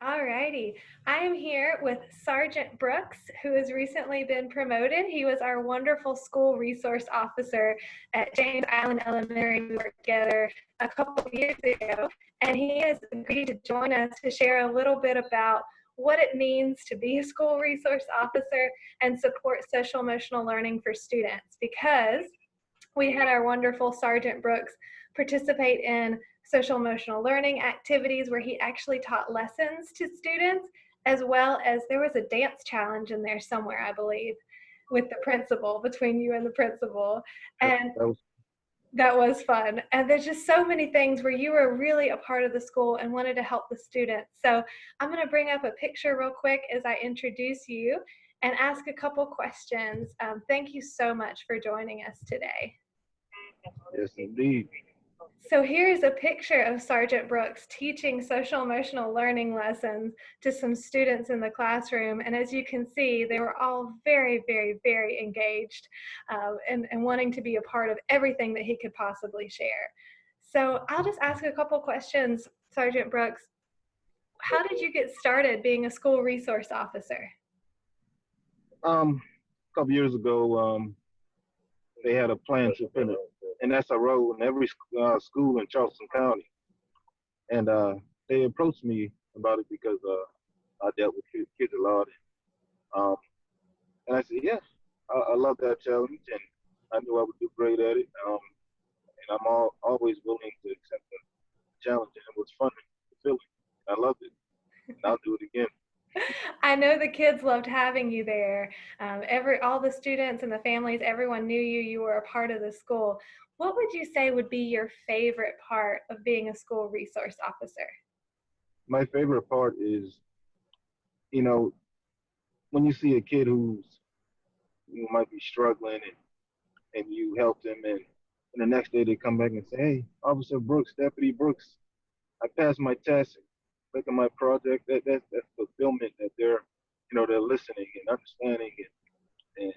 Alrighty, I am here with Sergeant Brooks, who has recently been promoted. He was our wonderful school resource officer at James Island Elementary. We worked together a couple of years ago, and he has agreed to join us to share a little bit about what it means to be a school resource officer and support social emotional learning for students, because we had our wonderful Sergeant Brooks participate in social emotional learning activities where he actually taught lessons to students, as well as there was a dance challenge in there somewhere, I believe, with the principal, between you and the principal. And that was fun. And there's just so many things where you were really a part of the school and wanted to help the students. So I'm going to bring up a picture real quick as I introduce you and ask a couple questions. Thank you so much for joining us today. Yes, indeed. So here's a picture of Sergeant Brooks teaching social emotional learning lessons to some students in the classroom. And as you can see, they were all very, very, very engaged and wanting to be a part of everything that he could possibly share. So I'll just ask a couple questions, Sergeant Brooks. How did you get started being a school resource officer? A couple years ago, they had a plan to put an SRO in every school in Charleston County, and they approached me about it because I dealt with kids a lot, um, and I said, yeah, I love that challenge, and I knew I would do great at it, and I'm always willing to accept the challenge, and it was fun and fulfilling. I loved it, and I'll do it again. I know the kids loved having you there. All the students and the families, everyone knew you. You were a part of the school. What would you say would be your favorite part of being a school resource officer? My favorite part is, you know, when you see a kid who might be struggling and you help them and the next day they come back and say, hey, Officer Brooks, Deputy Brooks, I passed my test, look at my project. That's fulfillment that they're listening and understanding and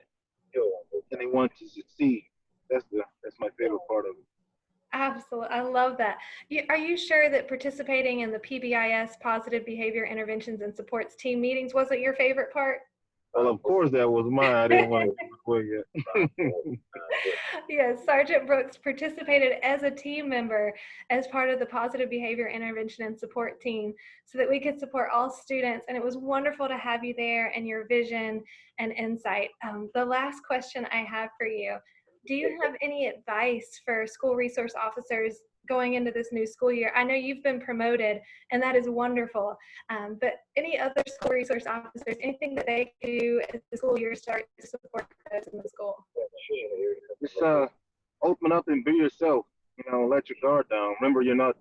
they want to succeed. That's my favorite part of it. Absolutely. I love that. Are you sure that participating in the PBIS, Positive Behavior Interventions and Supports team meetings, wasn't your favorite part? Well, of course that was mine. I didn't want to give it away yet. Yes, Sergeant Brooks participated as a team member as part of the Positive Behavior Intervention and Support team so that we could support all students. And it was wonderful to have you there and your vision and insight. The last question I have for you, do you have any advice for school resource officers going into this new school year? I know you've been promoted, and that is wonderful. But any other school resource officers, anything that they can do as the school year starts to support those in the school? Just open up and be yourself. Let your guard down. Remember, you're not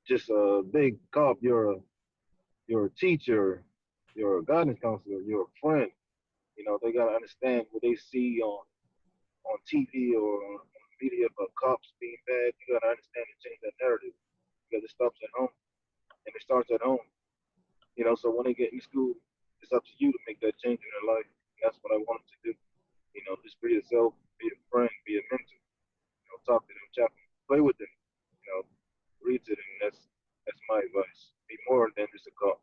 just a big cop. You're a teacher. You're a guidance counselor. You're a friend. They gotta understand what they see on TV or on media about cops being bad. You gotta understand and change that narrative because it stops at home and it starts at home. So when they get in school, it's up to you to make that change in their life. And that's what I want them to do. Just be yourself, be a friend, be a mentor. Talk to them, chat, play with them. Read to them. That's my advice. Be more than just a cop.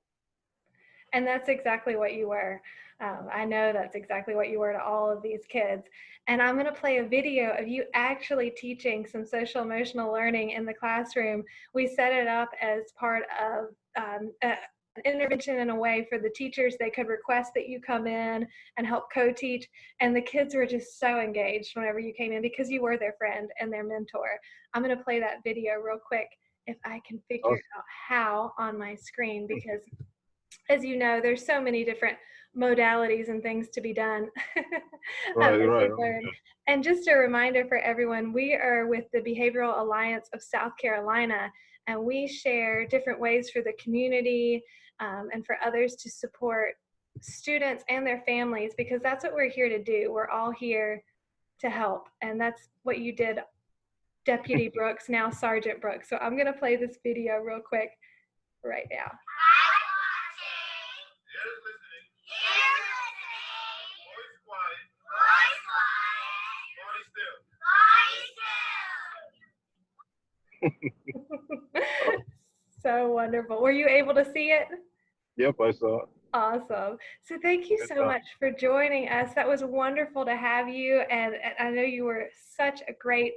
And that's exactly what you were. I know that's exactly what you were to all of these kids. And I'm going to play a video of you actually teaching some social emotional learning in the classroom. We set it up as part of an intervention in a way for the teachers. They could request that you come in and help co-teach. And the kids were just so engaged whenever you came in because you were their friend and their mentor. I'm going to play that video real quick if I can figure out how on my screen, because as you know, there's so many different modalities and things to be done. Right. And just a reminder for everyone, we are with the Behavioral Alliance of South Carolina, and we share different ways for the community and for others to support students and their families, because that's what we're here to do. We're all here to help, and that's what you did, Deputy Brooks, now Sergeant Brooks. So I'm going to play this video real quick right now. So wonderful. Were you able to see it? Yep, I saw it. Awesome. So thank you Good so job. much for joining us. That was wonderful to have you. And I know you were such a great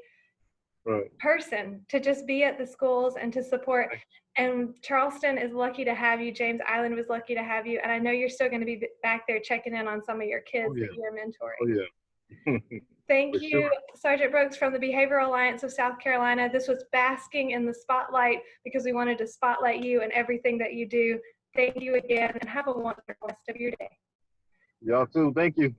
Right. person to just be at the schools and to support. And Charleston is lucky to have you. James Island was lucky to have you. And I know you're still going to be back there checking in on some of your Oh kids that yeah. you're Oh mentoring. yeah. Thank For sure. you, Sergeant Brooks from the Behavioral Alliance of South Carolina. This was Basking in the Spotlight because we wanted to spotlight you and everything that you do. Thank you again and have a wonderful rest of your day. Y'all too. Thank you.